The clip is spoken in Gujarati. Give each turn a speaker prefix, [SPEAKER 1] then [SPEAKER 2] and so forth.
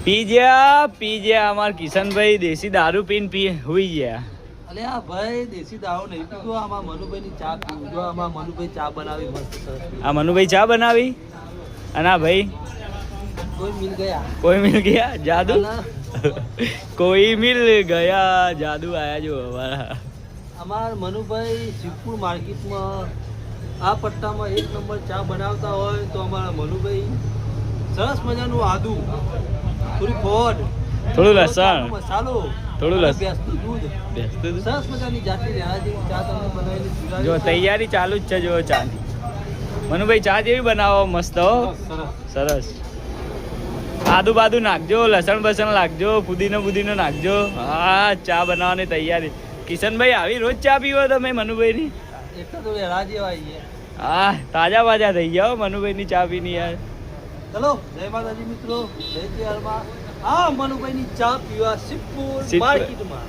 [SPEAKER 1] પી ગયા અમાર કિશનભાઈ દેશી દારૂ પી હુઈ ગયા.
[SPEAKER 2] અલે આ ભાઈ દેશી દારૂ નહીં પીધો, આમાં મનુભાઈ ની ચા પીવું જો. આમાં મનુભાઈ ચા બનાવી મસ્ત.
[SPEAKER 1] આ મનુભાઈ ચા બનાવી અને આ ભાઈ કોઈ મિલ ગયા જાદુ કોઈ મિલ ગયા જાદુ આયા જો અમારા.
[SPEAKER 2] અમાર મનુભાઈ શિવપુર માર્કેટમાં આ પટ્ટામાં એક નંબર ચા બનાવતા હોય તો અમારા મનુભાઈ સરસ મજાનું આદુ, થોડી ફોડ,
[SPEAKER 1] થોડું લસણ,
[SPEAKER 2] મસાલો,
[SPEAKER 1] થોડું લસણ,
[SPEAKER 2] ભેંસનું દૂધ, સરસ મજાની જાતની રહેવા જેવી ચા તમને બનાવીને
[SPEAKER 1] જો તૈયારી ચાલુ જ છે. જો ચાની મનુભાઈ ચા જેવી બનાવો મસ્ત હો, સરસ. આદુ બાદુ નાખજો, લસણ બસણ નાખજો, પુદીનો નાખજો. હા, ચા બનાવવાની તૈયારી. કિશનભાઈ આવી રોજ ચા પીવો તમે મનુભાઈની?
[SPEAKER 2] એટલે તો વેળા જેવા આવીએ.
[SPEAKER 1] હા, તાજા બાજા થઈ ગયા મનુભાઈની ચા પીની યાર.
[SPEAKER 2] ચલો જય માતાજી મિત્રો, જય શ્રી હનુમાન. આ મનુભાઈની ચા પીવા શિવપુર માર્કેટમાં.